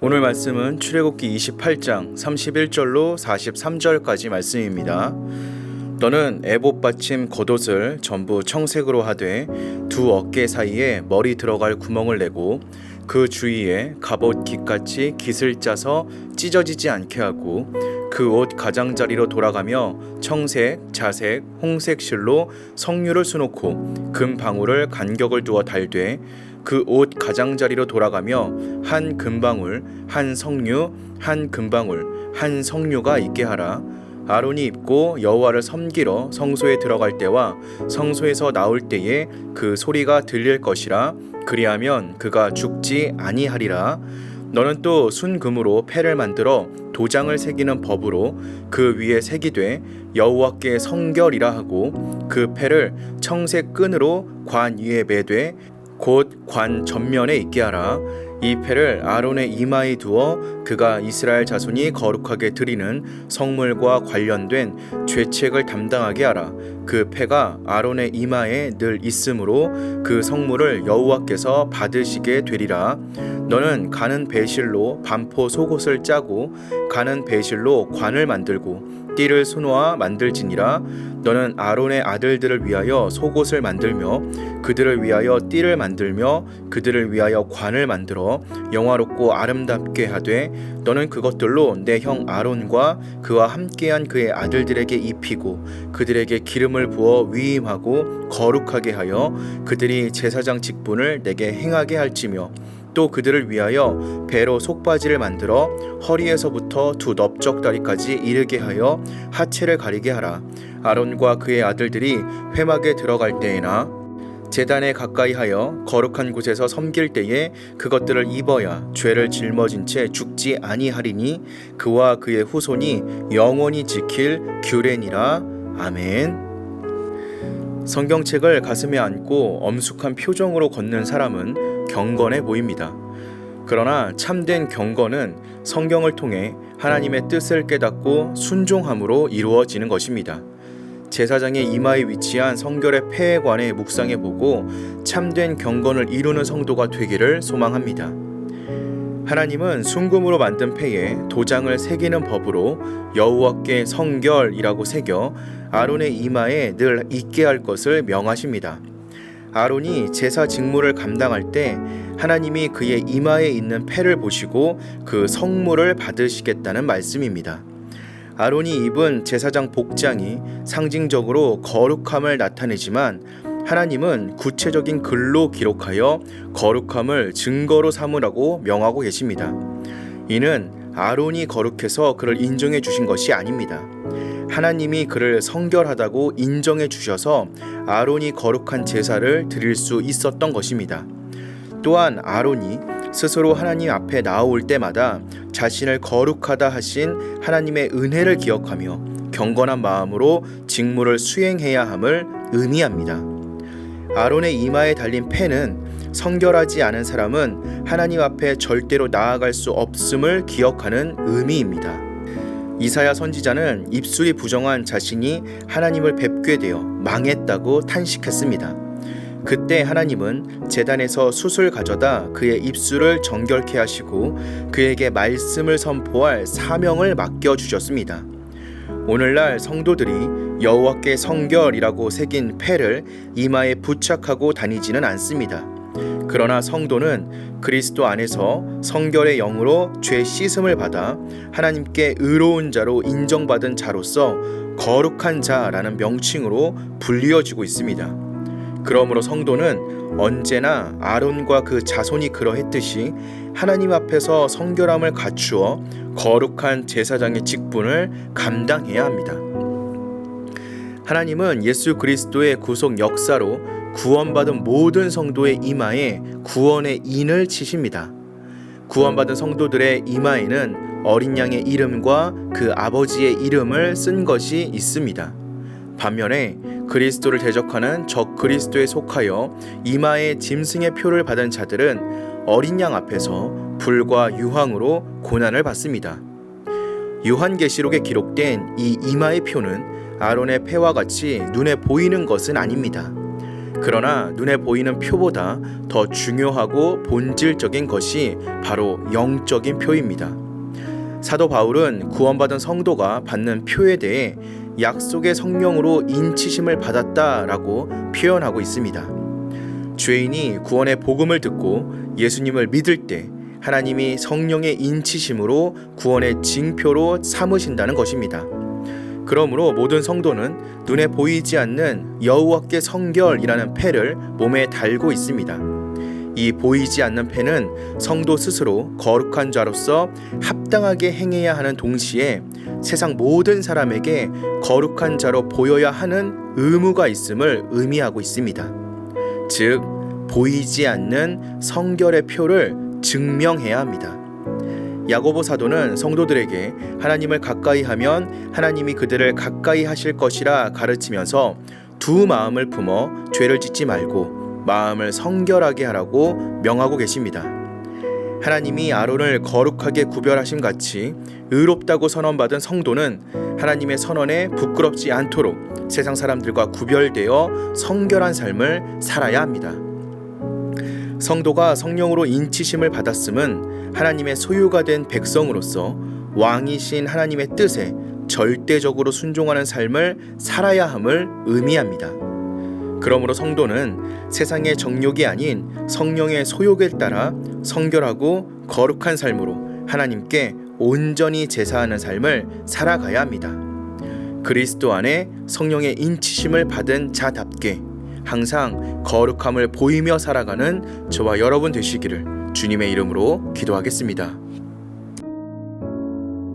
오늘 말씀은 출애굽기 28장 31절로 43절까지 말씀입니다. 너는 에봇 받침 겉옷을 전부 청색으로 하되 두 어깨 사이에 머리 들어갈 구멍을 내고 그 주위에 갑옷 깃같이 깃을 짜서 찢어지지 않게 하고 그 옷 가장자리로 돌아가며 청색, 자색, 홍색 실로 성류를 수놓고 금 방울을 간격을 두어 달되 그 옷 가장자리로 돌아가며 한 금방울, 한 성류, 한 금방울, 한 성류가 있게 하라. 아론이 입고 여호와를 섬기러 성소에 들어갈 때와 성소에서 나올 때에 그 소리가 들릴 것이라. 그리하면 그가 죽지 아니하리라. 너는 또 순금으로 패를 만들어 도장을 새기는 법으로 그 위에 새기되 여호와께 성결이라 하고 그 패를 청색 끈으로 관 위에 매되 곧 관 전면에 있게 하라. 이 패를 아론의 이마에 두어 그가 이스라엘 자손이 거룩하게 드리는 성물과 관련된 죄책을 담당하게 하라. 그 패가 아론의 이마에 늘 있으므로 그 성물을 여호와께서 받으시게 되리라. 너는 가는 배실로 반포 속옷을 짜고 가는 배실로 관을 만들고 띠를 수놓아 만들지니라. 너는 아론의 아들들을 위하여 속옷을 만들며 그들을 위하여 띠를 만들며 그들을 위하여 관을 만들어 영화롭고 아름답게 하되 너는 그것들로 내 형 아론과 그와 함께한 그의 아들들에게 입히고 그들에게 기름을 부어 위임하고 거룩하게 하여 그들이 제사장 직분을 내게 행하게 할지며 또 그들을 위하여 배로 속바지를 만들어 허리에서부터 두 넓적다리까지 이르게 하여 하체를 가리게 하라. 아론과 그의 아들들이 회막에 들어갈 때에나 제단에 가까이 하여 거룩한 곳에서 섬길 때에 그것들을 입어야 죄를 짊어진 채 죽지 아니하리니 그와 그의 후손이 영원히 지킬 규례니라. 아멘. 성경책을 가슴에 안고 엄숙한 표정으로 걷는 사람은 경건해 보입니다. 그러나 참된 경건은 성경을 통해 하나님의 뜻을 깨닫고 순종함으로 이루어지는 것입니다. 제사장의 이마에 위치한 성결의 패에 관해 묵상해보고 참된 경건을 이루는 성도가 되기를 소망합니다. 하나님은 순금으로 만든 패에 도장을 새기는 법으로 여호와께 성결이라고 새겨 아론의 이마에 늘 있게 할 것을 명하십니다. 아론이 제사 직무를 감당할 때 하나님이 그의 이마에 있는 패를 보시고 그 성물을 받으시겠다는 말씀입니다. 아론이 입은 제사장 복장이 상징적으로 거룩함을 나타내지만 하나님은 구체적인 글로 기록하여 거룩함을 증거로 삼으라고 명하고 계십니다. 이는 아론이 거룩해서 그를 인정해 주신 것이 아닙니다. 하나님이 그를 성결하다고 인정해 주셔서 아론이 거룩한 제사를 드릴 수 있었던 것입니다. 또한 아론이 스스로 하나님 앞에 나올 때마다 자신을 거룩하다 하신 하나님의 은혜를 기억하며 경건한 마음으로 직무를 수행해야 함을 의미합니다. 아론의 이마에 달린 패는 성결하지 않은 사람은 하나님 앞에 절대로 나아갈 수 없음을 기억하는 의미입니다. 이사야 선지자는 입술이 부정한 자신이 하나님을 뵙게 되어 망했다고 탄식했습니다. 그때 하나님은 제단에서 숯을 가져다 그의 입술을 정결케 하시고 그에게 말씀을 선포할 사명을 맡겨주셨습니다. 오늘날 성도들이 여호와께 성결이라고 새긴 패를 이마에 부착하고 다니지는 않습니다. 그러나 성도는 그리스도 안에서 성결의 영으로 죄 씻음을 받아 하나님께 의로운 자로 인정받은 자로서 거룩한 자라는 명칭으로 불리어지고 있습니다. 그러므로 성도는 언제나 아론과 그 자손이 그러했듯이 하나님 앞에서 성결함을 갖추어 거룩한 제사장의 직분을 감당해야 합니다. 하나님은 예수 그리스도의 구속 역사로 구원받은 모든 성도의 이마에 구원의 인을 치십니다. 구원받은 성도들의 이마에는 어린 양의 이름과 그 아버지의 이름을 쓴 것이 있습니다. 반면에 그리스도를 대적하는 적 그리스도에 속하여 이마에 짐승의 표를 받은 자들은 어린 양 앞에서 불과 유황으로 고난을 받습니다. 요한계시록에 기록된 이 이마의 표는 아론의 패와 같이 눈에 보이는 것은 아닙니다. 그러나 눈에 보이는 표보다 더 중요하고 본질적인 것이 바로 영적인 표입니다. 사도 바울은 구원받은 성도가 받는 표에 대해 약속의 성령으로 인치심을 받았다라고 표현하고 있습니다. 죄인이 구원의 복음을 듣고 예수님을 믿을 때 하나님이 성령의 인치심으로 구원의 징표로 삼으신다는 것입니다. 그러므로 모든 성도는 눈에 보이지 않는 여호와께 성결이라는 패를 몸에 달고 있습니다. 이 보이지 않는 패는 성도 스스로 거룩한 자로서 합당하게 행해야 하는 동시에 세상 모든 사람에게 거룩한 자로 보여야 하는 의무가 있음을 의미하고 있습니다. 즉, 보이지 않는 성결의 표를 증명해야 합니다. 야고보 사도는 성도들에게 하나님을 가까이 하면 하나님이 그들을 가까이 하실 것이라 가르치면서 두 마음을 품어 죄를 짓지 말고 마음을 성결하게 하라고 명하고 계십니다. 하나님이 아론을 거룩하게 구별하심 같이 의롭다고 선언받은 성도는 하나님의 선언에 부끄럽지 않도록 세상 사람들과 구별되어 성결한 삶을 살아야 합니다. 성도가 성령으로 인치심을 받았음은 하나님의 소유가 된 백성으로서 왕이신 하나님의 뜻에 절대적으로 순종하는 삶을 살아야 함을 의미합니다. 그러므로 성도는 세상의 정욕이 아닌 성령의 소욕에 따라 성결하고 거룩한 삶으로 하나님께 온전히 제사하는 삶을 살아가야 합니다. 그리스도 안에 성령의 인치심을 받은 자답게 항상 거룩함을 보이며 살아가는 저와 여러분 되시기를 주님의 이름으로 기도하겠습니다.